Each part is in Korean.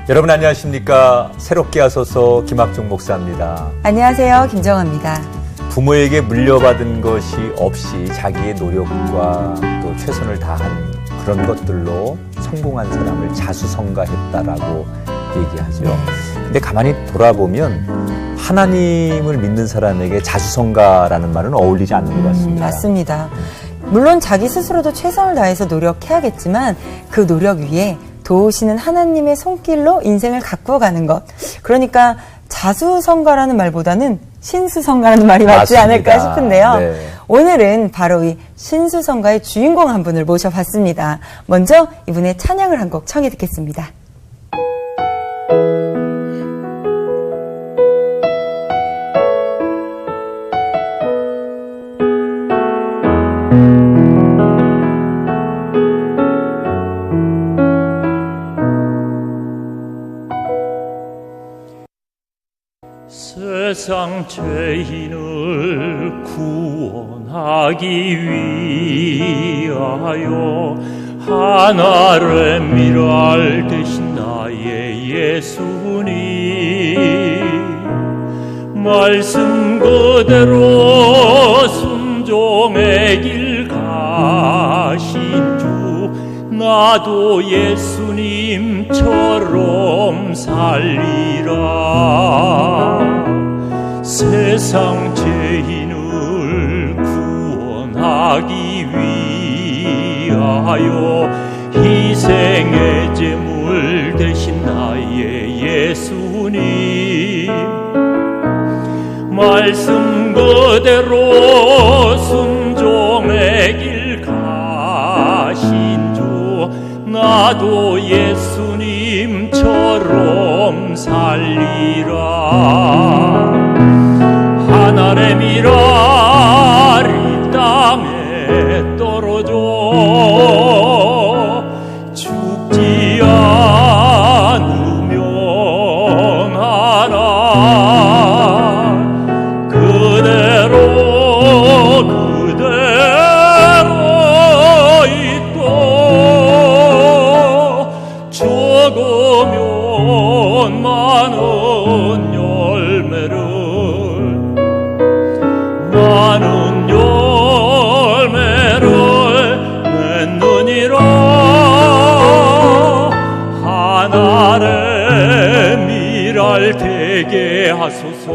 여러분 안녕하십니까? 새롭게 하소서 김학중 목사입니다. 안녕하세요. 김정아입니다. 부모에게 물려받은 것이 없이 자기의 노력과 또 최선을 다한 그런 것들로 성공한 사람을 자수성가했다라고 얘기하죠. 근데 가만히 돌아보면 하나님을 믿는 사람에게 자수성가라는 말은 어울리지 않는 것 같습니다. 맞습니다. 물론 자기 스스로도 최선을 다해서 노력해야겠지만 그 노력 위에 도우시는 하나님의 손길로 인생을 가꾸어가는 것. 그러니까 자수성가라는 말보다는 신수성가라는 말이 맞지 맞습니다. 않을까 싶은데요. 네. 오늘은 바로 이 신수성가의 주인공 한 분을 모셔봤습니다. 먼저 이분의 찬양을 한 곡 청해 듣겠습니다. 세상 죄인을 구원하기 위하여 하늘의 미랄 되신 나의 예수님, 말씀 그대로 순종의 길 가신 주, 나도 예수님처럼 살리라. 세상 죄인을 구원하기 위하여 희생의 제물 되신 나의 예수님, 말씀 그대로 순종의 길 가신 주, 나도 예수님처럼 살리라. 하늘의 미랄이 땅에 떨어져 죽지 않으면 하나 그대로 있고 죽으면 많은 열매를 맺느니라. 하늘의 미랄 되게 하소서.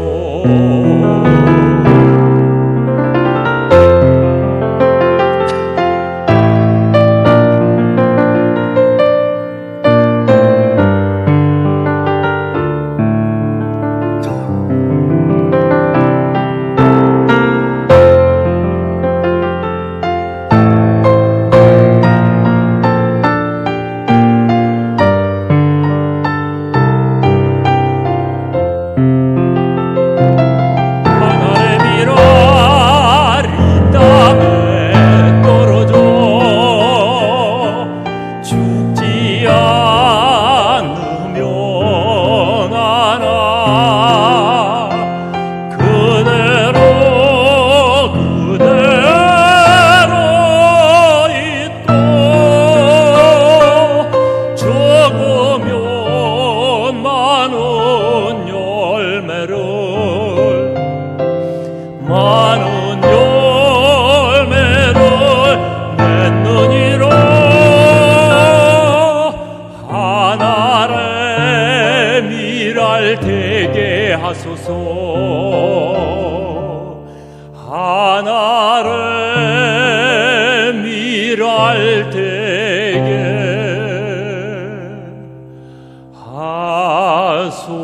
되게 하소서. 하늘의 미랄 되게 하소서.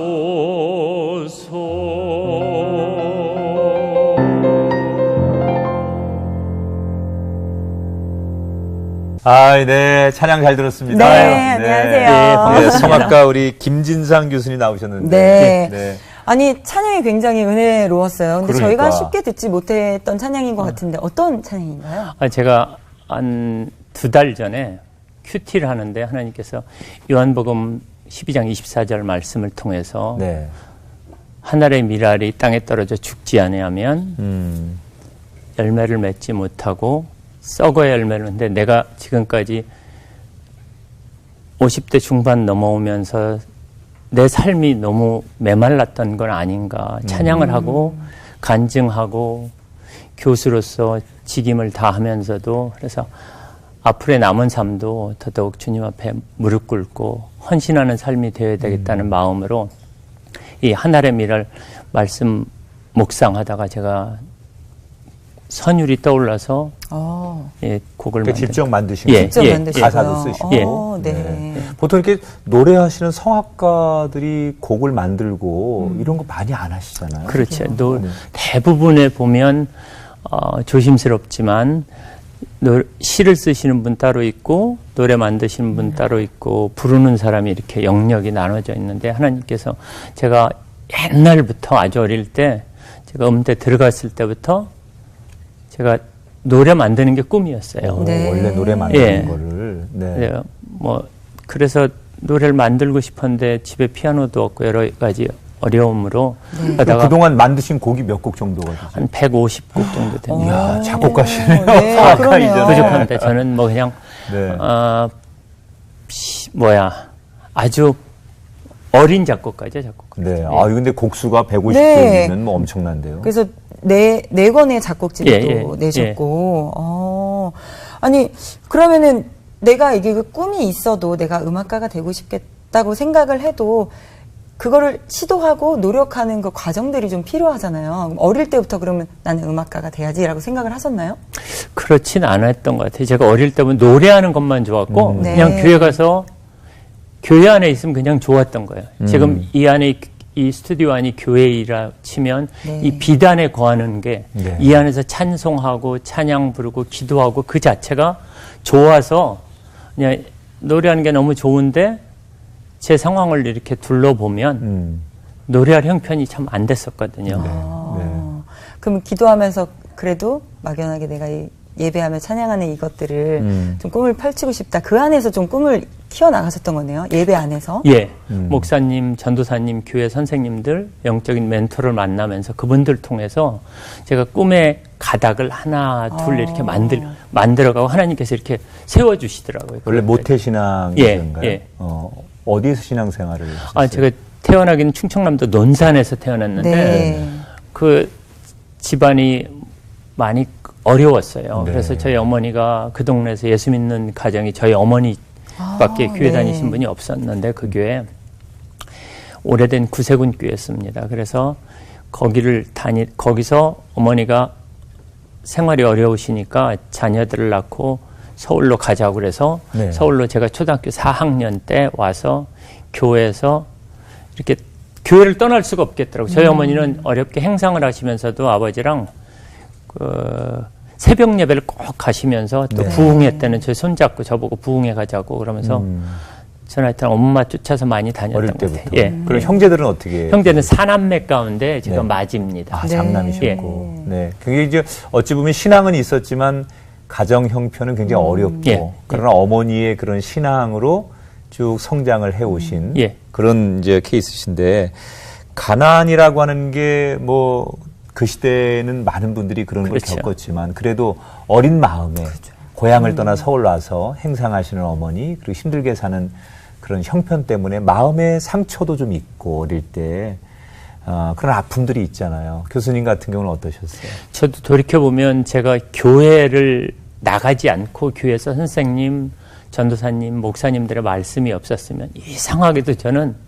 네, 찬양 잘 들었습니다. 네, 안녕하세요. 네, 성악가 우리 김진상 교수님 나오셨는데. 네. 아니, 찬양이 굉장히 은혜로웠어요. 근데 그러니까. 저희가 쉽게 듣지 못했던 찬양인 것 같은데 어떤 찬양인가요? 제가 한 2달 전에 큐티를 하는데 하나님께서 요한복음 12장 24절 말씀을 통해서 네. 하늘의 미랄이 땅에 떨어져 죽지 아니하면 열매를 맺지 못하고 썩어야 열매를 맺는데, 내가 지금까지 50대 중반 넘어오면서 내 삶이 너무 메말랐던 건 아닌가. 찬양을 하고 간증하고 교수로서 직임을 다하면서도 그래서 앞으로의 남은 삶도 더더욱 주님 앞에 무릎 꿇고 헌신하는 삶이 되어야 되겠다는 마음으로 이 하늘의 미랄 말씀 묵상하다가 제가 선율이 떠올라서 예, 곡을 그러니까 직접 만드신 예, 직접 예, 만드시고요. 가사도 쓰시고. 네. 네. 보통 이렇게 노래하시는 성악가들이 곡을 만들고 이런 거 많이 안 하시잖아요. 그렇죠. 대부분에 보면 조심스럽지만 시를 쓰시는 분 따로 있고 노래 만드시는 분 따로 있고 부르는 사람이 이렇게 영역이 나눠져 있는데 하나님께서 제가 옛날부터 아주 어릴 때 제가 음대 들어갔을 때부터 제가 노래 만드는 게 꿈이었어요. 네. 원래 노래 만드는 예. 거를. 네. 네, 그래서 노래를 만들고 싶었는데 집에 피아노도 없고 여러 가지 어려움으로 하다가 그동안 만드신 곡이 몇 곡 정도가 되죠? 한 150곡 정도 됩니다. 이야, 작곡가시네요. 네, 그러네요. 부족합니다. 저는 뭐 그냥 네. 아주 어린 작곡가죠, 작곡가. 네. 아, 근데 곡수가 150곡이면 네. 뭐 엄청난데요. 그래서 네 권의 작곡집도 예, 내셨고, 아니, 그러면은 내가 이게 그 꿈이 있어도 내가 음악가가 되고 싶겠다고 생각을 해도 그거를 시도하고 노력하는 그 과정들이 좀 필요하잖아요. 어릴 때부터 그러면 나는 음악가가 돼야지라고 생각을 하셨나요? 그렇진 않았던 것 같아요. 제가 어릴 때면 노래하는 것만 좋았고 네. 그냥 교회 가서 교회 안에 있으면 그냥 좋았던 거예요. 지금 이 안에 이 스튜디오 안이 교회이라 치면 네. 이 비단에 거하는 게 이 네. 안에서 찬송하고 찬양 부르고 기도하고 그 자체가 좋아서 그냥 노래하는 게 너무 좋은데 제 상황을 이렇게 둘러보면 노래할 형편이 참 안 됐었거든요. 그럼 기도하면서 그래도 막연하게 내가 이 예배하며 찬양하는 이것들을 좀 꿈을 펼치고 싶다. 그 안에서 좀 꿈을 키워나가셨던 거네요. 예배 안에서. 예. 목사님, 전도사님, 교회 선생님들, 영적인 멘토를 만나면서 그분들 통해서 제가 꿈의 가닥을 하나, 둘 이렇게 만들어가고 하나님께서 이렇게 세워주시더라고요. 원래 모태신앙인가요? 예. 어디에서 신앙생활을 하셨어요? 제가 태어나기는 충청남도 논산에서 태어났는데 네. 그 집안이 많이 어려웠어요. 네. 그래서 저희 어머니가 그 동네에서 예수 믿는 가정이 저희 어머니밖에 교회 네. 다니신 분이 없었는데 그 교회 오래된 구세군 교회였습니다. 그래서 거기서 어머니가 생활이 어려우시니까 자녀들을 낳고 서울로 가자고 그래서 네. 서울로 제가 초등학교 4학년 때 와서 교회에서 이렇게 교회를 떠날 수가 없겠더라고요. 저희 어머니는 어렵게 행상을 하시면서도 아버지랑 그 새벽 예배를 꼭 가시면서 또 네. 부흥회 때는 저희 손잡고 저보고 부흥회 가자고 그러면서 저는 하여튼 엄마 쫓아서 많이 다녔던 어릴 것 때부터. 같아요. 예. 그럼 형제들은 어떻게? 형제는 사남매 가운데 제가 네. 맞입니다. 아, 네. 장남이셨고. 네. 그게 이제 어찌 보면 신앙은 있었지만 가정 형편은 굉장히 어렵고 예. 그러나 어머니의 그런 신앙으로 쭉 성장을 해오신 예. 그런 이제 케이스신데 가난이라고 하는 게 뭐 그 시대에는 많은 분들이 그런 걸 그렇죠. 겪었지만 그래도 어린 마음에 고향을 떠나 서울 와서 행상하시는 어머니 그리고 힘들게 사는 그런 형편 때문에 마음의 상처도 좀 있고 어릴 때 그런 아픔들이 있잖아요. 교수님 같은 경우는 어떠셨어요? 저도 돌이켜보면 제가 교회를 나가지 않고 교회에서 선생님, 전도사님, 목사님들의 말씀이 없었으면 이상하게도 저는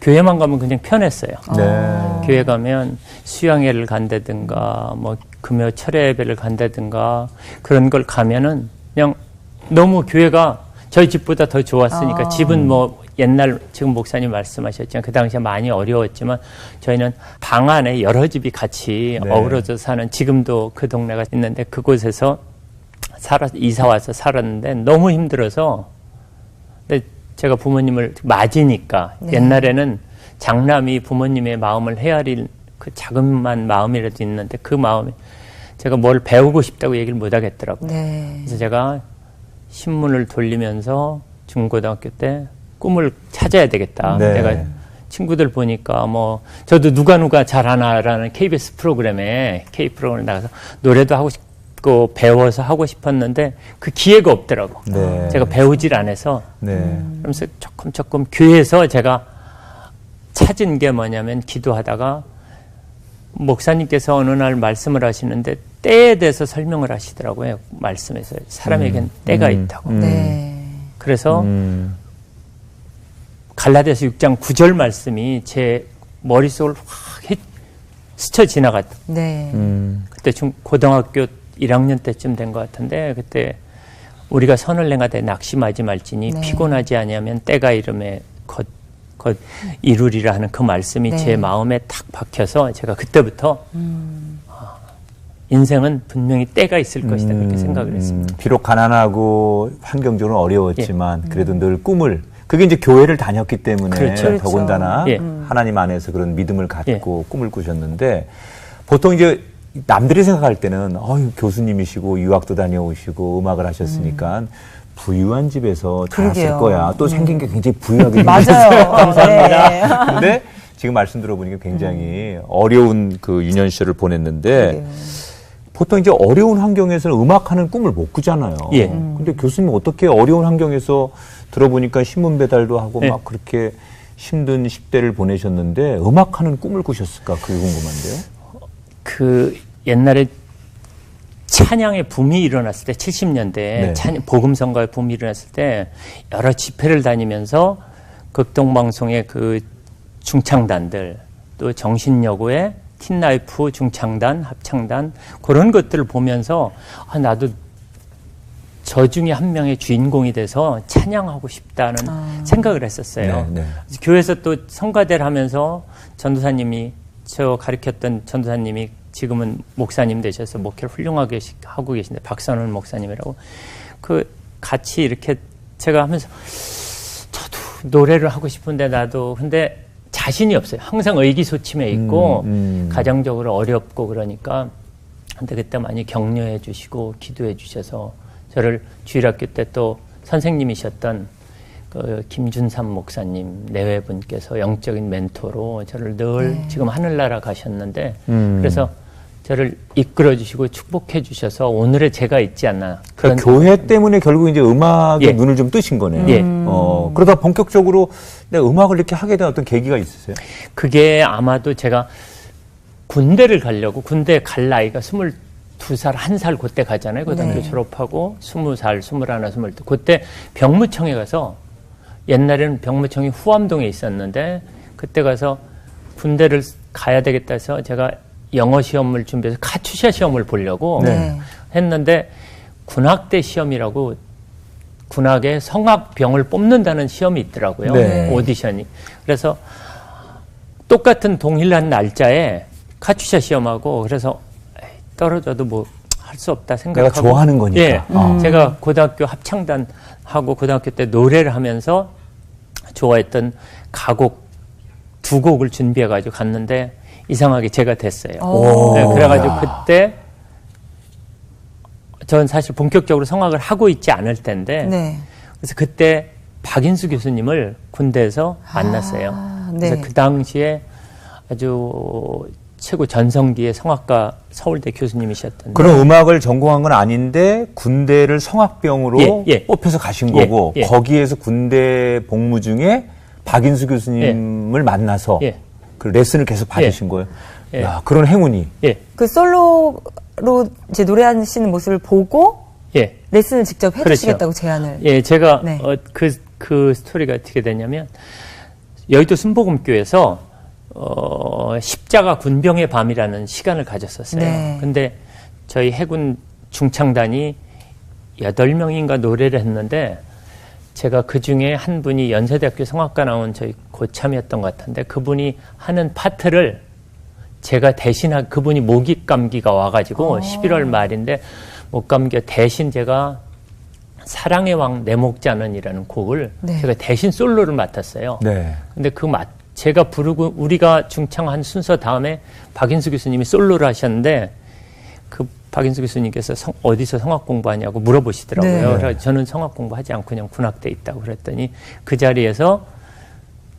교회만 가면 그냥 편했어요. 네. 교회 가면 수양회를 간다든가 뭐 금요 철야 예배를 간다든가 그런 걸 가면은 그냥 너무 교회가 저희 집보다 더 좋았으니까 집은 뭐 옛날 지금 목사님 말씀하셨지만 그 당시에 많이 어려웠지만 저희는 방 안에 여러 집이 같이 네. 어우러져 사는 지금도 그 동네가 있는데 그곳에서 이사 와서 살았는데 너무 힘들어서 근데 제가 부모님을 맞으니까 네. 옛날에는 장남이 부모님의 마음을 헤아릴 그 자그마한 마음이라도 있는데 그 마음에 제가 뭘 배우고 싶다고 얘기를 못 하겠더라고요. 네. 그래서 제가 신문을 돌리면서 중고등학교 때 꿈을 찾아야 되겠다. 네. 내가 친구들 보니까 뭐 저도 누가 잘하나라는 KBS 프로그램에 K 프로그램에 나가서 노래도 하고 싶고 배워서 하고 싶었는데 그 기회가 없더라고. 네. 제가 배우질 않아서 네. 그러면서 조금 교회에서 제가 찾은 게 뭐냐면 기도하다가 목사님께서 어느 날 말씀을 하시는데 때에 대해서 설명을 하시더라고요. 말씀에서 사람에겐 때가 있다고. 네. 그래서 갈라디아서 6장 9절 말씀이 제 머릿속을 확 스쳐 지나갔다. 네. 그때 고등학교 1학년 때쯤 된 것 같은데 그때 우리가 선을 행하되 낙심하지 말지니 네. 피곤하지 아니하면 때가 이름에 곧 이루리라 하는 그 말씀이 네. 제 마음에 탁 박혀서 제가 그때부터 인생은 분명히 때가 있을 것이다 그렇게 생각을 했습니다. 비록 가난하고 환경적으로 어려웠지만 그래도 늘 꿈을 그게 이제 교회를 다녔기 때문에 그렇죠. 더군다나 예. 하나님 안에서 그런 믿음을 갖고 꿈을 꾸셨는데 보통 이제 남들이 생각할 때는 교수님이시고 유학도 다녀오시고 음악을 하셨으니까 부유한 집에서 자랐을 그러게요. 거야. 또 생긴 게 굉장히 부유하게 맞아요. 감사합니다. 네. 근데 지금 말씀 들어보니까 굉장히 어려운 그 유년 시절을 보냈는데 보통 이제 어려운 환경에서는 음악하는 꿈을 못 꾸잖아요. 예. 근데 교수님 어떻게 어려운 환경에서 들어보니까 신문 배달도 하고 예. 막 그렇게 힘든 10대를 보내셨는데 음악하는 꿈을 꾸셨을까? 그게 궁금한데요. 그 옛날에 찬양의 붐이 일어났을 때 70년대에 네. 복음성가의 붐이 일어났을 때 여러 집회를 다니면서 극동방송의 그 중창단들 또 정신여고의 틴라이프 중창단 합창단 그런 것들을 보면서 나도 저 중에 한 명의 주인공이 돼서 찬양하고 싶다는 생각을 했었어요. 네, 네. 교회에서 또 성가대를 하면서 전도사님이 저 가르쳤던 전도사님이 지금은 목사님 되셔서 목회를 훌륭하게 하고 계신데 박선원 목사님이라고 그 같이 이렇게 제가 하면서 저도 노래를 하고 싶은데 나도 근데 자신이 없어요. 항상 의기소침해 있고 가정적으로 어렵고 그러니까 근데 그때 많이 격려해 주시고 기도해 주셔서 저를 주일학교 때 또 선생님이셨던 그 김준삼 목사님 내외분께서 영적인 멘토로 저를 늘 지금 하늘나라 가셨는데 그래서 저를 이끌어 주시고 축복해 주셔서 오늘의 제가 있지 않나. 그러니까 교회 때문에 결국 이제 음악에 예. 눈을 좀 뜨신 거네요. 예. 그러다 본격적으로 내가 음악을 이렇게 하게 된 어떤 계기가 있으세요? 그게 아마도 제가 군대를 가려고 군대 갈 나이가 22살, 1살 그때 가잖아요. 고등학교 네. 졸업하고 20살, 21, 22. 그때 병무청에 가서 옛날에는 병무청이 후암동에 있었는데 그때 가서 군대를 가야 되겠다 해서 제가 영어 시험을 준비해서 카투샤 시험을 보려고 네. 했는데 군악대 시험이라고 군악에 성악병을 뽑는다는 시험이 있더라고요. 네. 오디션이. 그래서 똑같은 동일한 날짜에 카투샤 시험하고 그래서 떨어져도 뭐 할 수 없다 생각하고 내가 좋아하는 거니까. 예, 제가 고등학교 합창단 하고 고등학교 때 노래를 하면서 좋아했던 가곡 2곡을 준비해가지고 갔는데 이상하게 제가 됐어요. 네, 그래가지고 그때 전 사실 본격적으로 성악을 하고 있지 않을 텐데 네. 그래서 그때 박인수 교수님을 군대에서 만났어요. 네. 그래서 그 당시에 아주 최고 전성기의 성악가 서울대 교수님이셨던 그런 음악을 전공한 건 아닌데 군대를 성악병으로 예, 예. 뽑혀서 가신 예, 거고 예. 거기에서 군대 복무 중에 박인수 교수님을 만나서 예. 그 레슨을 계속 받으신 거예요. 예. 야, 그런 행운이. 예, 그 솔로로 이제 노래하시는 모습을 보고 예. 레슨을 직접 해주시겠다고 그렇죠. 제안을. 예, 제가 네. 그 스토리가 어떻게 되냐면 여의도 순복음교에서 십자가 군병의 밤이라는 시간을 가졌었어요. 네. 근데 저희 해군 중창단이 8명인가 노래를 했는데 제가 그 중에 한 분이 연세대학교 성악과 나온 저희 고참이었던 것 같은데 그분이 하는 파트를 제가 대신한 그분이 모기 감기가 와가지고 11월 말인데 목 감기가 대신 제가 사랑의 왕 내 목자는이라는 곡을 네. 제가 대신 솔로를 맡았어요. 네. 근데 제가 부르고 우리가 중창한 순서 다음에 박인수 교수님이 솔로를 하셨는데 그 박인수 교수님께서 어디서 성악 공부하냐고 물어보시더라고요. 네. 그래서 저는 성악 공부하지 않고 그냥 군악대에 있다고 그랬더니 그 자리에서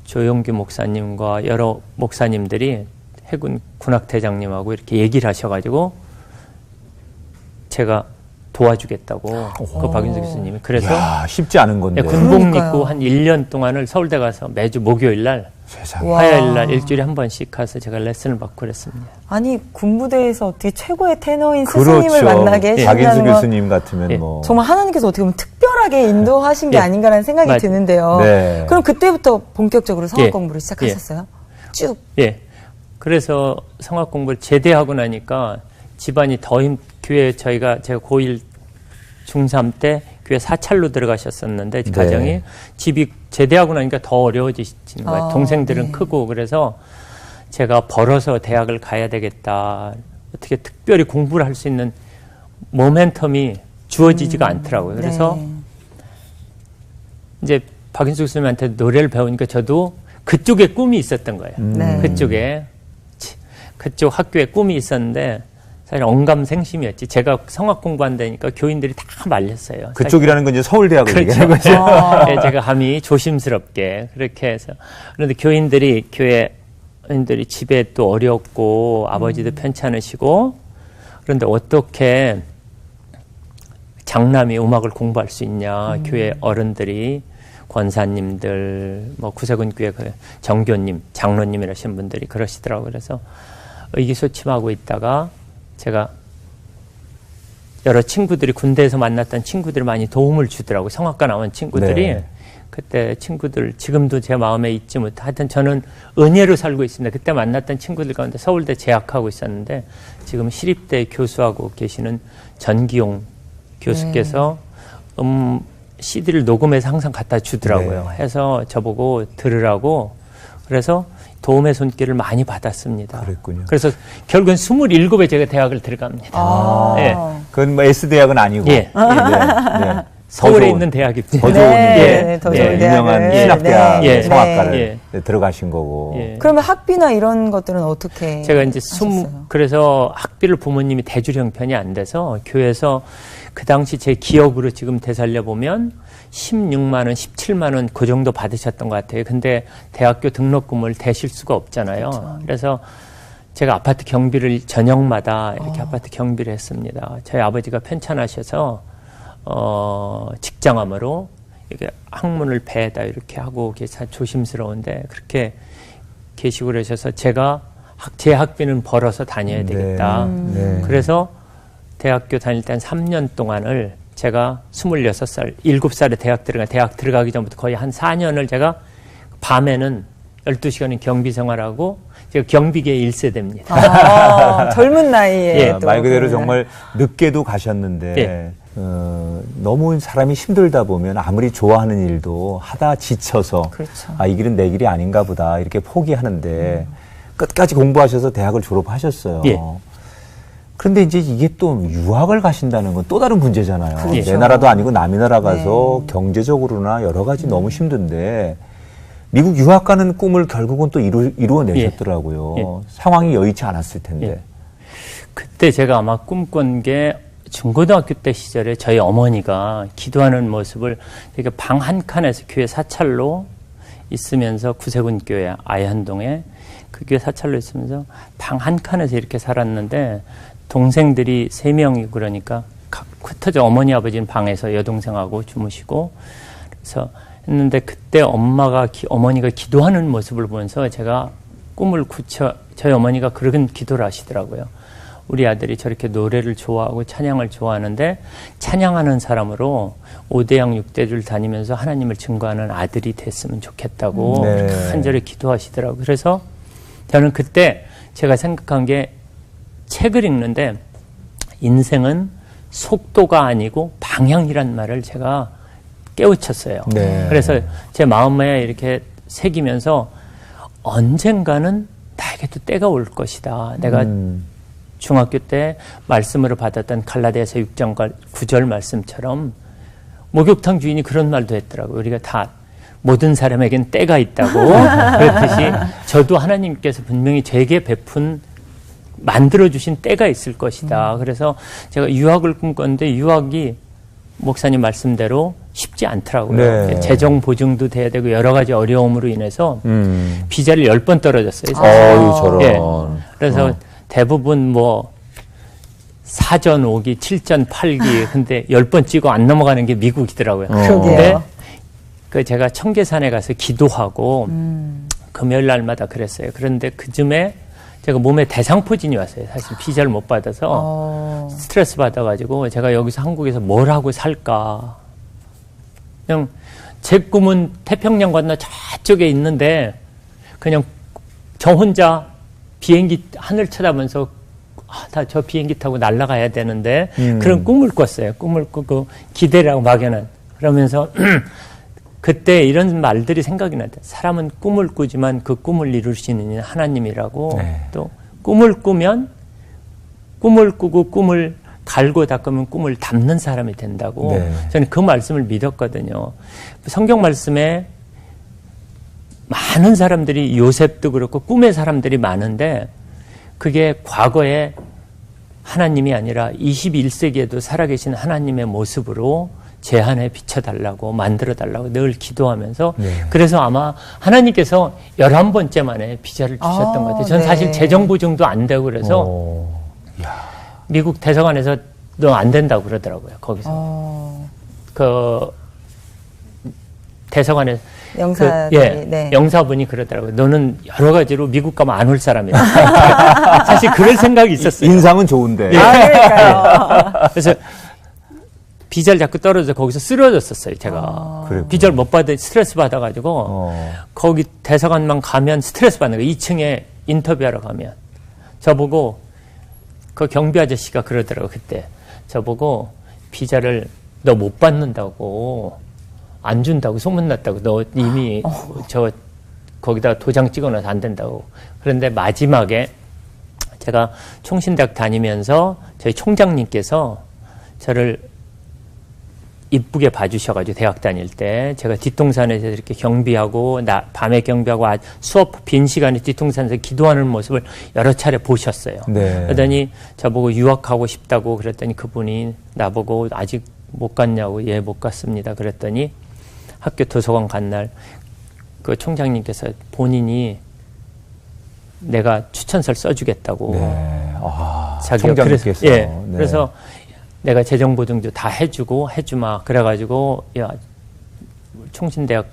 조용규 목사님과 여러 목사님들이 해군 군악대장님하고 이렇게 얘기를 하셔가지고 제가 도와주겠다고 그 박인수 교수님이 그래서 야, 쉽지 않은 건데. 군복 그러니까요. 입고 한 1년 동안을 서울대 가서 매주 목요일 날 세상에. 와. 화요일 날 일주일에 한 번씩 가서 제가 레슨을 받고 그랬습니다. 아니 군부대에서 어떻게 최고의 테너인 그렇죠. 스승님을 만나게 박인수 해주신다는 건 교수님 같으면 예. 뭐 정말 하나님께서 어떻게 보면 특별하게 인도하신 게 예. 아닌가라는 생각이 맞아요. 드는데요. 네. 그럼 그때부터 본격적으로 성악 예. 공부를 시작하셨어요? 쭉. 예. 그래서 성악 공부를 제대하고 나니까 집안이 교회 제가 고1 중3 때 교회 사찰로 들어가셨었는데 가정이 집이 제대하고 나니까 더 어려워지시는 거예요. 동생들은 네. 크고 그래서 제가 벌어서 대학을 가야 되겠다. 어떻게 특별히 공부를 할 수 있는 모멘텀이 주어지지가 않더라고요. 그래서 네. 이제 박인수 교수님한테 노래를 배우니까 저도 그쪽에 꿈이 있었던 거예요. 네. 그쪽 학교에 꿈이 있었는데 사실 언감생심이었지. 제가 성악 공부한다니까 교인들이 다 말렸어요. 그쪽이라는 건 이제 서울대학을 그렇죠. 얘기하는 거죠. 네, 제가 감히 조심스럽게 그렇게 해서 그런데 교인들이 집에 또 어렵고 아버지도 편찮으시고 그런데 어떻게 장남이 음악을 공부할 수 있냐. 교회 어른들이 권사님들 뭐 구세군 교회 정교님 장로님 이러신 분들이 그러시더라고요. 그래서 의기소침하고 있다가 제가 여러 친구들이 군대에서 만났던 친구들이 많이 도움을 주더라고요. 성악과 나온 친구들이. 네. 그때 친구들 지금도 제 마음에 잊지 못해 하여튼 저는 은혜로 살고 있습니다. 그때 만났던 친구들 가운데 서울대 재학하고 있었는데 지금 시립대 교수하고 계시는 전기용 교수께서 CD를 녹음해서 항상 갖다 주더라고요. 네. 해서 저보고 들으라고 그래서 도움의 손길을 많이 받았습니다. 그랬군요. 그래서 결국은 27에 제가 대학을 들어갑니다. 예. 그건 뭐 S대학은 아니고. 예. 네. 서울에 있는 대학입니다. 더 좋은 네, 더 좋은 유명한 대학을. 신학대학 네. 성악과를 네. 들어가신 거고. 예. 그러면 학비나 이런 것들은 어떻게 제가 이제 하셨어요? 그래서 학비를 부모님이 대줄 형편이 안 돼서 교회에서 그 당시 제 기억으로 지금 되살려 보면 16만 원, 17만 원 그 정도 받으셨던 것 같아요. 근데 대학교 등록금을 대실 수가 없잖아요. 그렇죠. 그래서 제가 아파트 경비를 저녁마다 이렇게 아파트 경비를 했습니다. 저희 아버지가 편찮으셔서 직장암으로 이렇게 항문을 배에다 이렇게 하고 계셔 조심스러운데 그렇게 계시고 그러셔서 제가 제 학비는 벌어서 다녀야 되겠다. 네. 그래서 대학교 다닐 때 한 3년 동안을 제가 26살, 7살에 대학 들어가기 전부터 거의 한 4년을 제가 밤에는 12시간은 경비 생활하고 제가 경비계 1세대입니다. 젊은 나이에 예, 또 말 그대로 그러면. 정말 늦게도 가셨는데 예. 너무 사람이 힘들다 보면 아무리 좋아하는 일도 하다 지쳐서 그렇죠. 이 길은 내 길이 아닌가 보다 이렇게 포기하는데 끝까지 공부하셔서 대학을 졸업하셨어요. 예. 그런데 이제 이게 또 유학을 가신다는 건 또 다른 문제잖아요. 그렇죠. 내 나라도 아니고 남의 나라 가서 네. 경제적으로나 여러 가지 너무 힘든데 미국 유학 가는 꿈을 결국은 또 이루어내셨더라고요. 예. 상황이 여의치 않았을 텐데. 예. 그때 제가 아마 꿈꾼 게 중고등학교 때 시절에 저희 어머니가 기도하는 모습을 되게 방 한 칸에서 교회 사찰로 있으면서 구세군 교회 아이한동에 그 교회 사찰로 있으면서 방 한 칸에서 이렇게 살았는데 동생들이 3명이 그러니까 각 흩어져 어머니 아버지는 방에서 여동생하고 주무시고 그래서 했는데 그때 어머니가 기도하는 모습을 보면서 제가 꿈을 저희 어머니가 그런 기도를 하시더라고요. 우리 아들이 저렇게 노래를 좋아하고 찬양을 좋아하는데 찬양하는 사람으로 5대양 6대를 다니면서 하나님을 증거하는 아들이 됐으면 좋겠다고 네. 간절히 기도하시더라고요. 그래서 저는 그때 제가 생각한 게 책을 읽는데 인생은 속도가 아니고 방향이란 말을 제가 깨우쳤어요. 네. 그래서 제 마음에 이렇게 새기면서 언젠가는 나에게도 때가 올 것이다. 내가 중학교 때 말씀으로 받았던 갈라디아서 6장 9절 말씀처럼 목욕탕 주인이 그런 말도 했더라고요. 우리가 다 모든 사람에겐 때가 있다고 그렇듯이 저도 하나님께서 분명히 제게 만들어주신 때가 있을 것이다. 그래서 제가 유학을 꿈꿨는데 유학이 목사님 말씀대로 쉽지 않더라고요. 네. 재정 보증도 돼야 되고 여러 가지 어려움으로 인해서 비자를 10번 떨어졌어요. 어유 저런. 예. 그래서 대부분 뭐 사전 5기, 7전 8기 근데 10번 찍고 안 넘어가는 게 미국이더라고요. 그러게요. 근데 제가 청계산에 가서 기도하고 금요일 날마다 그랬어요. 그런데 그쯤에 제가 몸에 대상포진이 왔어요. 사실 비자를 못 받아서 스트레스 받아가지고 제가 여기서 한국에서 뭘 하고 살까. 그냥 제 꿈은 태평양 건너 저쪽에 있는데 그냥 저 혼자 비행기 하늘 쳐다보면서 나 저 비행기 타고 날아가야 되는데 그런 꿈을 꿨어요. 꿈을 꾸고 기대를 하고 막연한. 그러면서 그때 이런 말들이 생각이 나요. 사람은 꿈을 꾸지만 그 꿈을 이루시는 하나님이라고. 네. 또 꿈을 꾸면 꿈을 꾸고 꿈을 갈고 닦으면 꿈을 담는 사람이 된다고. 네. 저는 그 말씀을 믿었거든요. 성경 말씀에 많은 사람들이 요셉도 그렇고 꿈의 사람들이 많은데 그게 과거에 하나님이 아니라 21세기에도 살아계신 하나님의 모습으로 제 안에 비춰달라고 만들어달라고 늘 기도하면서 네. 그래서 아마 하나님께서 11번째 만에 비자를 주셨던 것 같아요. 저는 네. 사실 재정 보증도 안 되고 그래서 미국 대사관에서 너 안 된다고 그러더라고요. 거기서. 그 대사관에 영사들이, 네. 영사분이 그러더라고요. 너는 여러 가지로 미국 가면 안 올 사람이다. 사실 그럴 생각이 있었어요. 인상은 좋은데. 그러니까요. 그래서 비자를 자꾸 떨어져서 거기서 쓰러졌었어요. 제가 그랬구나. 비자를 못 받아 스트레스 받아가지고 거기 대사관만 가면 스트레스 받는 거예요. 2층에 인터뷰하러 가면 저보고 그 경비 아저씨가 그러더라고요. 그때 저보고 비자를 너 못 받는다고 안 준다고 소문났다고 너 이미 저 거기다 도장 찍어놔서 안 된다고. 그런데 마지막에 제가 총신대학 다니면서 저희 총장님께서 저를 이쁘게 봐주셔가지고 대학 다닐 때 제가 뒷동산에서 이렇게 경비하고 밤에 경비하고 수업 빈 시간에 뒷동산에서 기도하는 모습을 여러 차례 보셨어요. 네. 그러더니 저보고 유학하고 싶다고 그랬더니 그분이 나보고 아직 못 갔냐고. 예, 못 갔습니다. 그랬더니 학교 도서관 간 날 그 총장님께서 본인이 내가 추천서를 써주겠다고. 네. 자기가 총장님께서. 그래서, 예, 네. 그래서 내가 재정 보증도 다 해주마. 그래가지고 야 총신대학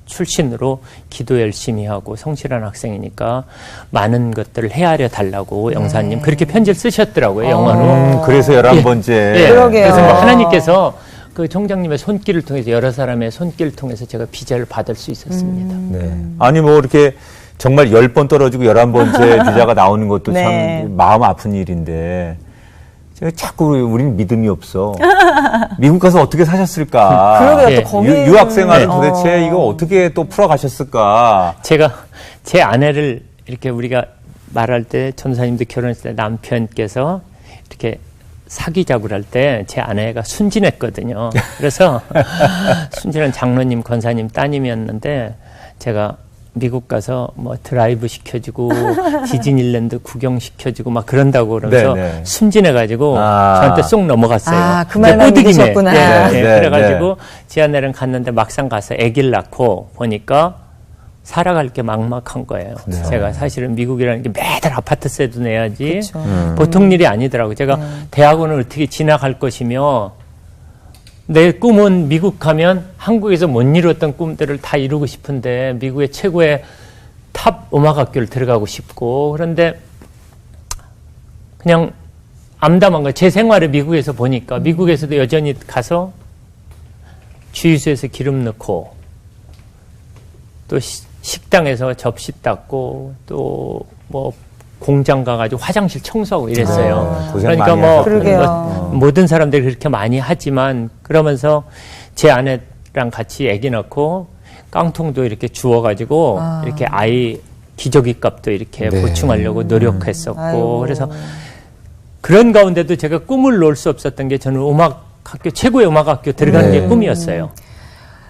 출신으로 기도 열심히 하고 성실한 학생이니까 많은 것들을 헤아려 달라고 영사님 그렇게 편지를 쓰셨더라고요. 영어로. 그래서 11번째. 예, 그러게요. 그래서 뭐 하나님께서 그 총장님의 손길을 통해서 여러 사람의 손길을 통해서 제가 비자를 받을 수 있었습니다. 네. 아니 뭐 이렇게 정말 10번 떨어지고 11번째 비자가 나오는 것도 네. 참 마음 아픈 일인데 제가 자꾸 우리는 믿음이 없어. 미국 가서 어떻게 사셨을까? 그러게요. 예. 또 거기 유학생활을 도대체 이거 어떻게 또 풀어가셨을까? 제가 제 아내를 이렇게 우리가 말할 때 전사님도 결혼했을 때 남편께서 이렇게 사귀자고 할 때 제 아내가 순진했거든요. 그래서 순진한 장로님, 권사님 따님이었는데 제가 미국 가서 뭐 드라이브 시켜주고 디즈니랜드 구경 시켜주고 막 그런다고 그러면서 네네. 순진해가지고 저한테 쏙 넘어갔어요. 그 말만 믿으셨구나. 네, 네, 그래가지고 제 아내랑 갔는데 막상 가서 아기를 낳고 보니까 살아갈 게 막막한 거예요. 네. 제가 사실은 미국이라는 게 매달 아파트세도 내야지 그쵸. 보통 일이 아니더라고요. 제가 대학원을 어떻게 지나갈 것이며 내 꿈은 미국 가면 한국에서 못 이루었던 꿈들을 다 이루고 싶은데 미국의 최고의 탑 음악학교를 들어가고 싶고 그런데 그냥 암담한 거예요. 제 생활을 미국에서 보니까 미국에서도 여전히 가서 주유소에서 기름 넣고 또 식당에서 접시 닦고 또 뭐 공장 가가지고 화장실 청소하고 이랬어요. 고생 그러니까 많이 뭐, 그러게요. 모든 사람들이 그렇게 많이 하지만 그러면서 제 아내랑 같이 애기 낳고 깡통도 이렇게 주워가지고 이렇게 아이 기저귀 값도 이렇게 네. 보충하려고 노력했었고 아이고. 그래서 그런 가운데도 제가 꿈을 놓을 수 없었던 게 저는 음악학교 최고의 음악학교 들어가는 네. 게 꿈이었어요.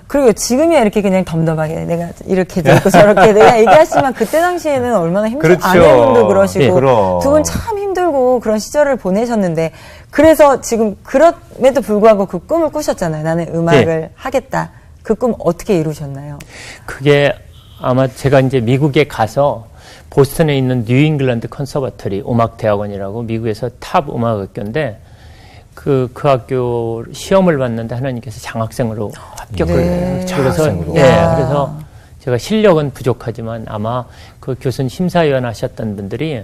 그리고 지금이야 이렇게 그냥 덤덤하게 내가 이렇게 돼 있고 저렇게 내가 얘기하지만 그때 당시에는 얼마나 힘들고 그렇죠. 아내분도 그러시고 예. 그럼. 두 분 참 힘들고 그런 시절을 보내셨는데 그래서 지금 그럼에도 불구하고 그 꿈을 꾸셨잖아요. 나는 음악을 하겠다. 그 꿈 어떻게 이루셨나요? 그게 아마 제가 이제 미국에 가서 보스턴에 있는 뉴잉글랜드 컨서버터리 음악대학원이라고 미국에서 탑 음악학교인데 그 학교 시험을 봤는데 하나님께서 장학생으로 합격을 네. 해요. 그래서 장학생으로. 예, 야. 그래서 제가 실력은 부족하지만 아마 그 교수님 심사위원 하셨던 분들이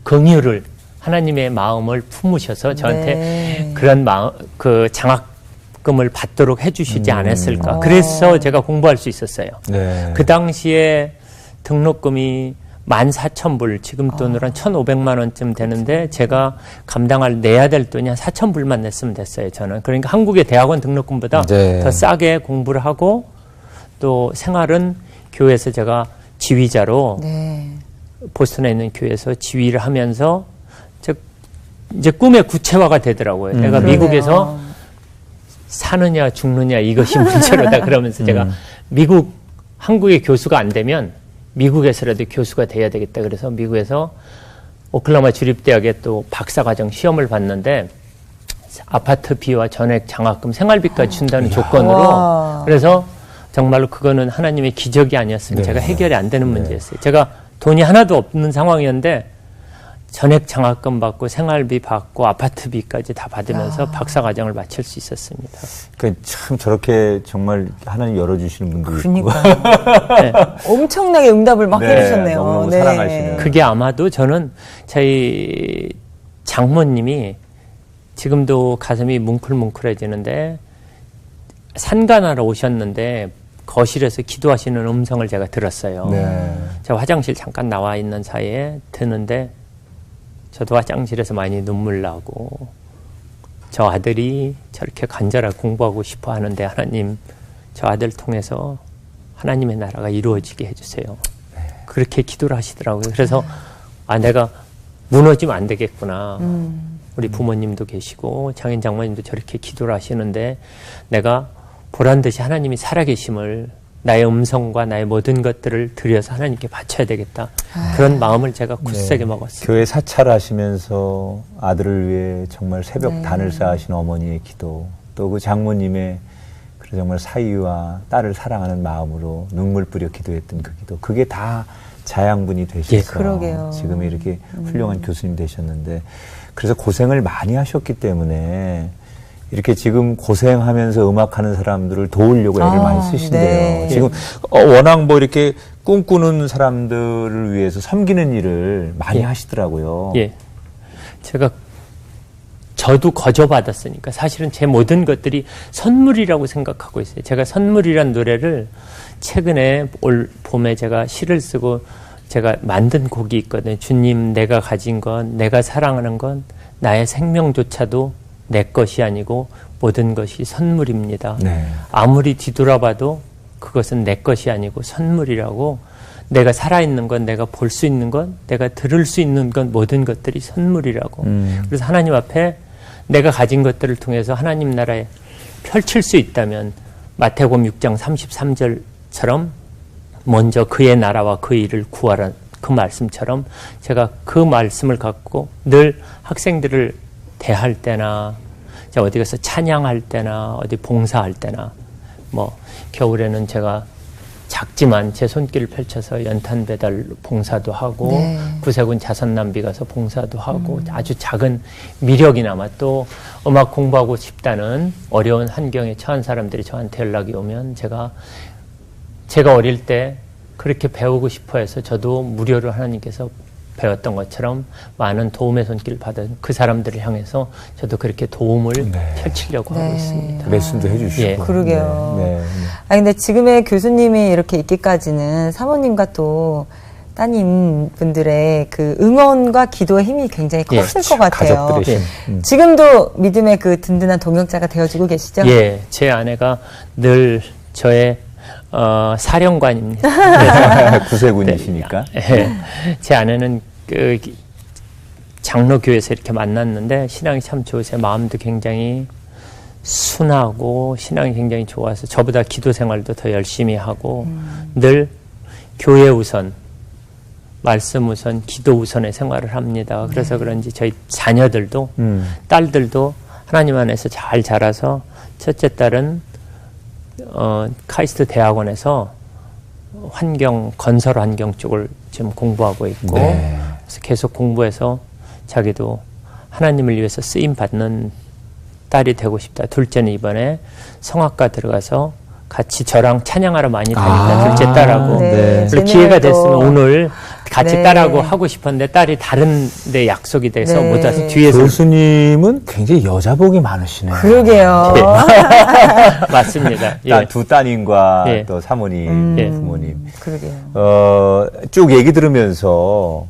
긍휼을 하나님의 마음을 품으셔서 저한테 네. 그런 마음, 그 장학금을 받도록 해주시지 않았을까. 그래서 제가 공부할 수 있었어요. 네. 그 당시에 등록금이 14,000불, 지금 돈으로 한 1,500만 원쯤 되는데 제가 내야 될 돈이 한 4,000불만 냈으면 됐어요, 저는. 그러니까 한국의 대학원 등록금보다 네. 더 싸게 공부를 하고 또 생활은 교회에서 제가 지휘자로 네. 보스턴에 있는 교회에서 지휘를 하면서 이제 꿈의 구체화가 되더라고요. 내가 그러네요. 미국에서 사느냐 죽느냐 이것이 문제로다 그러면서 제가 한국의 교수가 안 되면 미국에서라도 교수가 돼야 되겠다. 그래서 미국에서 오클라호마 주립대학에 또 박사과정 시험을 봤는데 아파트비와 전액 장학금 생활비까지 준다는 조건으로 와. 그래서 정말로 그거는 하나님의 기적이 아니었으면 네. 제가 해결이 안 되는 문제였어요. 제가 돈이 하나도 없는 상황이었는데 전액 장학금 받고 생활비 받고 아파트비까지 다 받으면서 박사과정을 마칠 수 있었습니다. 그러니까 참 저렇게 정말 하나님 열어주시는 분들이 있고. 그러니까 네. 엄청나게 응답을 막 네, 해주셨네요. 너무너무 사랑하시는. 그게 아마도 저는 저희 장모님이 지금도 가슴이 뭉클뭉클해지는데 산간하러 오셨는데 거실에서 기도하시는 음성을 제가 들었어요. 네. 제가 화장실 잠깐 나와 있는 사이에 듣는데 저도 화장실에서 많이 눈물 나고 저 아들이 저렇게 간절하게 공부하고 싶어 하는데 하나님 저 아들 통해서 하나님의 나라가 이루어지게 해주세요. 그렇게 기도를 하시더라고요. 그래서 내가 무너지면 안 되겠구나. 우리 부모님도 계시고 장인 장모님도 저렇게 기도를 하시는데 내가 보란듯이 하나님이 살아계심을 나의 음성과 나의 모든 것들을 들여서 하나님께 바쳐야 되겠다. 그런 마음을 제가 굳세게 먹었어요. 교회 사찰하시면서 아들을 위해 정말 새벽 단을 쌓으신 어머니의 기도, 또 그 장모님의 그런 정말 사위와 딸을 사랑하는 마음으로 눈물 뿌려 기도했던 그 기도, 그게 다 자양분이 되셔서 그러게요. 지금 이렇게 훌륭한 교수님 되셨는데, 그래서 고생을 많이 하셨기 때문에 이렇게 지금 고생하면서 음악하는 사람들을 도우려고 애를 많이 쓰신대요. 네. 지금 워낙 뭐 이렇게 꿈꾸는 사람들을 위해서 섬기는 일을 많이 하시더라고요. 예. 저도 거저받았으니까 사실은 제 모든 것들이 선물이라고 생각하고 있어요. 제가 선물이란 노래를 최근에 올 봄에 제가 시를 쓰고 제가 만든 곡이 있거든요. 주님, 내가 가진 건, 내가 사랑하는 건 나의 생명조차도 내 것이 아니고 모든 것이 선물입니다. 네. 아무리 뒤돌아봐도 그것은 내 것이 아니고 선물이라고, 내가 살아있는 건, 내가 볼 수 있는 건, 내가 들을 수 있는 건 모든 것들이 선물이라고. 그래서 하나님 앞에 내가 가진 것들을 통해서 하나님 나라에 펼칠 수 있다면 마태복음 6장 33절처럼 먼저 그의 나라와 그 일을 구하라, 그 말씀처럼 제가 그 말씀을 갖고 늘 학생들을 대할 때나 제가 어디 가서 찬양할 때나 어디 봉사할 때나 뭐 겨울에는 제가 작지만 제 손길을 펼쳐서 연탄 배달 봉사도 하고 네. 구세군 자선남비 가서 봉사도 하고 아주 작은 미력이나마 또 음악 공부하고 싶다는 어려운 환경에 처한 사람들이 저한테 연락이 오면 제가 어릴 때 그렇게 배우고 싶어 해서 저도 무료로 하나님께서 배웠던 것처럼 많은 도움의 손길을 받은 그 사람들을 향해서 저도 그렇게 도움을 펼치려고 하고 있습니다. 레슨도 해주시고. 예. 그러게요. 네. 근데 지금의 교수님이 이렇게 있기까지는 사모님과 또 따님 분들의 그 응원과 기도의 힘이 굉장히 컸을 것 같아요. 가족들의 힘. 지금도 믿음의 그 든든한 동역자가 되어주고 계시죠? 예, 제 아내가 늘 저의 사령관입니다. 구세군이시니까. 예, 제 아내는 그 장로교회에서 이렇게 만났는데 신앙이 참 좋으세요. 마음도 굉장히 순하고 신앙이 굉장히 좋아서 저보다 기도 생활도 더 열심히 하고 늘 교회 우선, 말씀 우선, 기도 우선의 생활을 합니다. 그래서 그런지 저희 자녀들도 딸들도 하나님 안에서 잘 자라서 첫째 딸은 카이스트 대학원에서 건설 환경 쪽을 지금 공부하고 있고 그래서 계속 공부해서 자기도 하나님을 위해서 쓰임 받는 딸이 되고 싶다. 둘째는 이번에 성악과 들어가서 같이 저랑 찬양하러 많이 다닌다, 둘째 딸하고. 네. 네. 그래서 기회가 재미를 또- 됐으면 오늘 같이 네. 딸하고 하고 싶었는데 딸이 다른 데 약속이 돼서 네. 못 와서 뒤에서 교수님은 굉장히 여자복이 많으시네요. 그러게요. 맞습니다. 예. 두 따님과 예. 또 사모님, 예. 부모님. 그러게요. 쭉 얘기 들으면서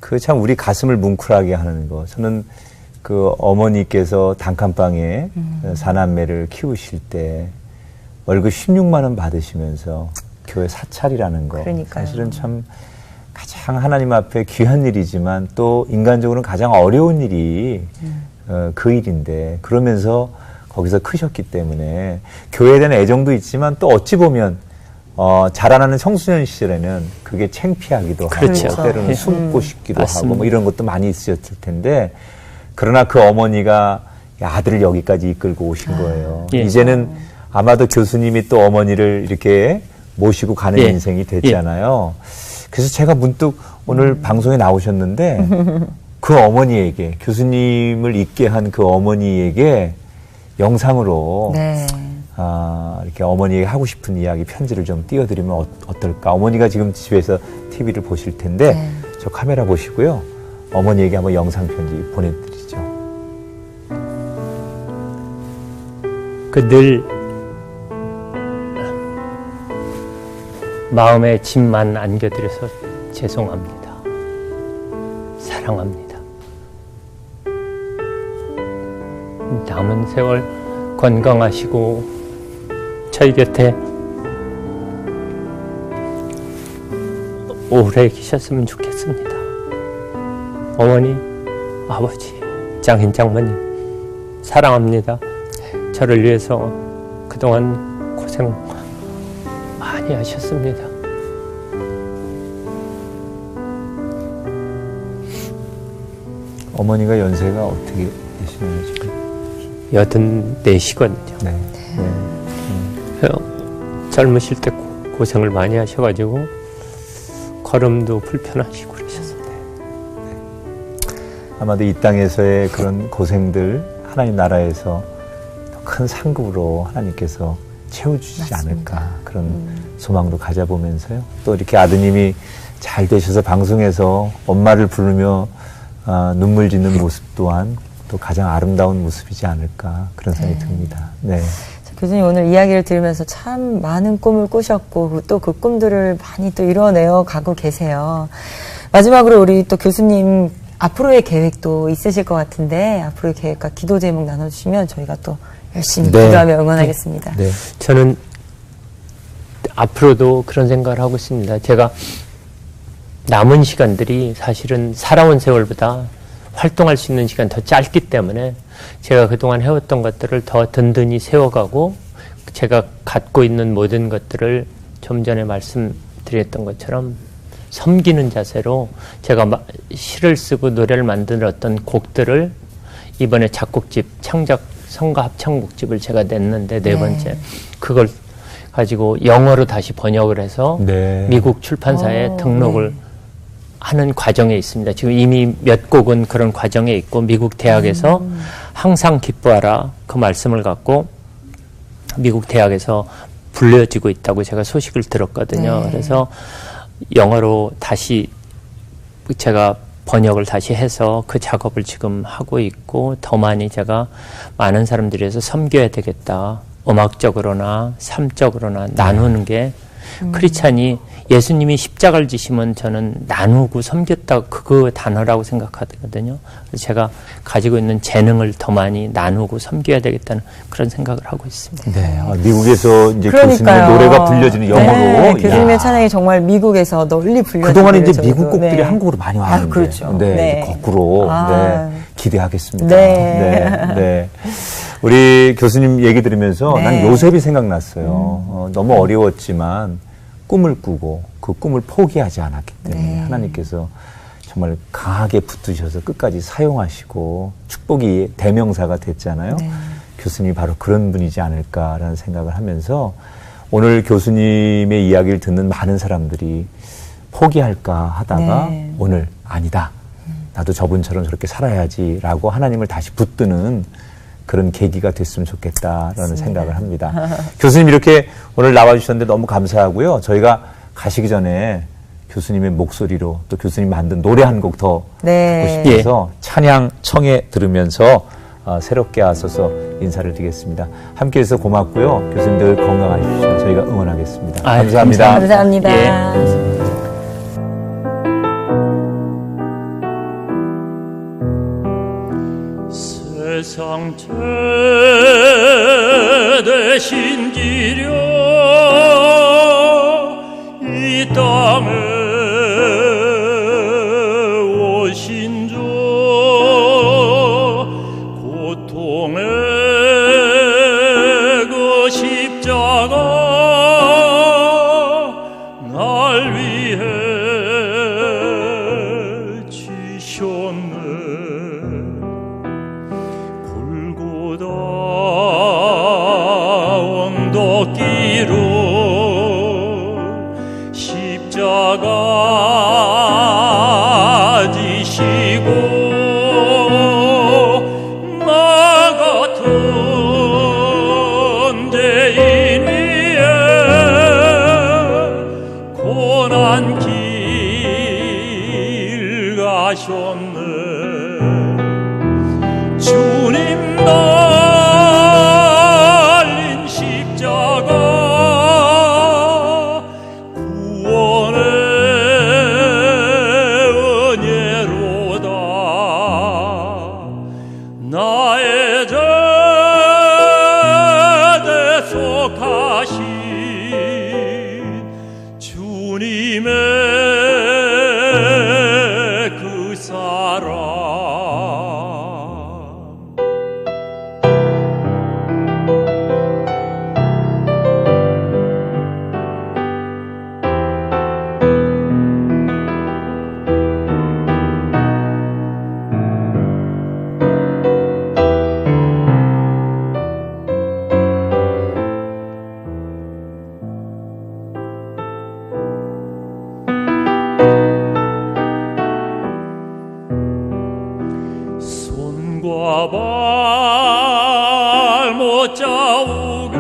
그 참 우리 가슴을 뭉클하게 하는 거. 저는 그 어머니께서 단칸방에 사남매를 키우실 때 월급 16만 원 받으시면서 교회 사찰이라는 거. 그러니까요. 사실은 참 가장 하나님 앞에 귀한 일이지만 또 인간적으로는 가장 어려운 일이 그 일인데 그러면서 거기서 크셨기 때문에 교회에 대한 애정도 있지만 또 어찌 보면 자라나는 청소년 시절에는 그게 창피하기도 그렇죠. 하고 때로는 예. 숨고 싶기도 하고 맞습니다. 뭐 이런 것도 많이 있으셨을 텐데 그러나 그 어머니가 아들을 여기까지 이끌고 오신 거예요. 예. 이제는 아마도 교수님이 또 어머니를 이렇게 모시고 가는 예. 인생이 됐잖아요. 그래서 제가 문득 오늘 방송에 나오셨는데 그 어머니에게 교수님을 있게 한 그 어머니에게 영상으로 네. 이렇게 어머니에게 하고 싶은 이야기 편지를 좀 띄워드리면 어떨까? 어머니가 지금 집에서 TV를 보실 텐데 네. 저 카메라 보시고요. 어머니에게 한번 영상 편지 보내드리죠. 그 늘 마음에 짐만 안겨드려서 죄송합니다. 사랑합니다. 남은 세월 건강하시고 저희 곁에 오래 계셨으면 좋겠습니다. 어머니, 아버지, 장인 장모님 사랑합니다. 저를 위해서 그동안 고생 많이 하셨습니다. 어머니가 연세가 어떻게 되시나요 지금? 84시거든요. 네. 젊으실 때 고생을 많이 하셔가지고 걸음도 불편하시고 그러셨어요. 아마도 이 땅에서의 그런 고생들 하나님 나라에서 더 큰 상급으로 하나님께서 채워주시지 않을까 그런 소망도 가져보면서요. 또 이렇게 아드님이 잘 되셔서 방송에서 엄마를 부르며 눈물 짓는 모습 또한 또 가장 아름다운 모습이지 않을까 그런 생각이 듭니다. 네. 교수님 오늘 이야기를 들으면서 참 많은 꿈을 꾸셨고 또 그 꿈들을 많이 또 이뤄내어 가고 계세요. 마지막으로 우리 또 교수님 앞으로의 계획도 있으실 것 같은데 앞으로의 계획과 기도 제목 나눠주시면 저희가 또 열심히 네. 기도하며 응원하겠습니다. 네. 저는 앞으로도 그런 생각을 하고 있습니다. 제가 남은 시간들이 사실은 살아온 세월보다 활동할 수 있는 시간 더 짧기 때문에 제가 그동안 해왔던 것들을 더 든든히 세워가고 제가 갖고 있는 모든 것들을 좀 전에 말씀드렸던 것처럼 섬기는 자세로 제가 시를 쓰고 노래를 만들었던 곡들을 이번에 작곡집 창작 성가 합창곡집을 제가 냈는데 네 번째 그걸 가지고 영어로 다시 번역을 해서 네. 미국 출판사에 등록을 하는 과정에 있습니다. 지금 이미 몇 곡은 그런 과정에 있고 미국 대학에서 항상 기뻐하라 그 말씀을 갖고 미국 대학에서 불려지고 있다고 제가 소식을 들었거든요. 네. 그래서 영어로 다시 제가 번역을 다시 해서 그 작업을 지금 하고 있고 더 많이 제가 많은 사람들에서 섬겨야 되겠다. 음악적으로나 삶적으로나 나누는 게 크리스찬이 예수님이 십자가를 지시면 저는 나누고 섬겼다 그 단어라고 생각하거든요. 그래서 제가 가지고 있는 재능을 더 많이 나누고 섬겨야 되겠다는 그런 생각을 하고 있습니다. 네. 미국에서 이제 그러니까요. 교수님의 노래가 불려지는 영어로. 네, 교수님의 야. 찬양이 정말 미국에서 널리 불려지는 그동안에 이제 저희도, 미국 곡들이 네. 한국으로 많이 왔는데. 그렇죠. 네. 네. 이제 거꾸로. 아. 네. 기대하겠습니다. 네. 네. 네. 우리 교수님 얘기 들으면서 네. 난 요셉이 생각났어요. 너무 어려웠지만 꿈을 꾸고 그 꿈을 포기하지 않았기 때문에 네. 하나님께서 정말 강하게 붙드셔서 끝까지 사용하시고 축복이 대명사가 됐잖아요. 네. 교수님이 바로 그런 분이지 않을까라는 생각을 하면서 오늘 교수님의 이야기를 듣는 많은 사람들이 포기할까 하다가 네. 오늘 아니다. 나도 저분처럼 저렇게 살아야지라고 하나님을 다시 붙드는 그런 계기가 됐으면 좋겠다라는 생각을 합니다. 교수님 이렇게 오늘 나와주셨는데 너무 감사하고요. 저희가 가시기 전에 교수님의 목소리로 또 교수님 만든 노래 한 곡 더 네. 듣고 싶어서 찬양 청해 들으면서 새롭게 하소서 인사를 드리겠습니다. 함께해서 고맙고요. 교수님들 건강하십시오. 저희가 응원하겠습니다. 감사합니다. 감사합니다. 예. 세상 죄되신 기려 이 땅에 오신 주 고통의 그 십자가 날 위해 지셨네. 골고다 언덕길로 십자가 지시고 나 같은 죄인 위에 고난 길 가셨네. 주님 달린 십자가 구원의 은혜로다. 나의 죄 대속하신 주님의 그 사랑 손과 발못 자우게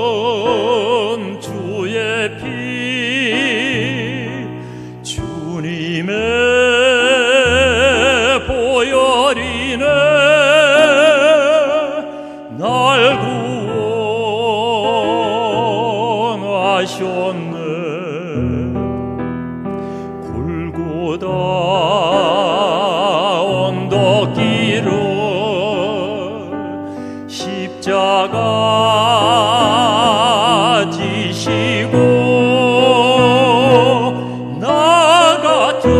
흐르는 주의 피 주님의 보혈이네 날 구원하셨네. 골고다 언덕길로 십자가 지시고 나 같은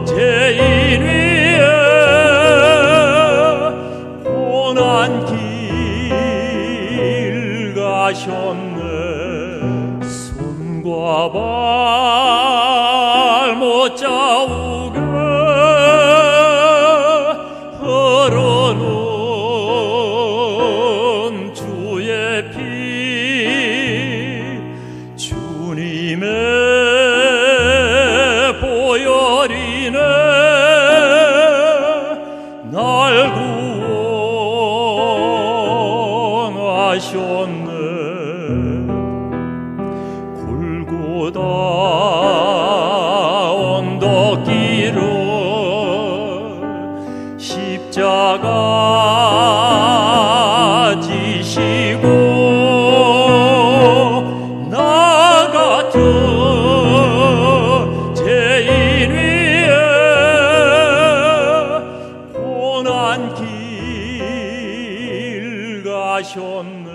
죄인 위에 고난 길 가셨네. 손과 발못 자우게 흐르는 주의 피 주님의 보혈이네 날 구원하셨네. 골고다 언덕길로 십자가 지시고 나 같은 죄인 위에 고난 길 가셨네.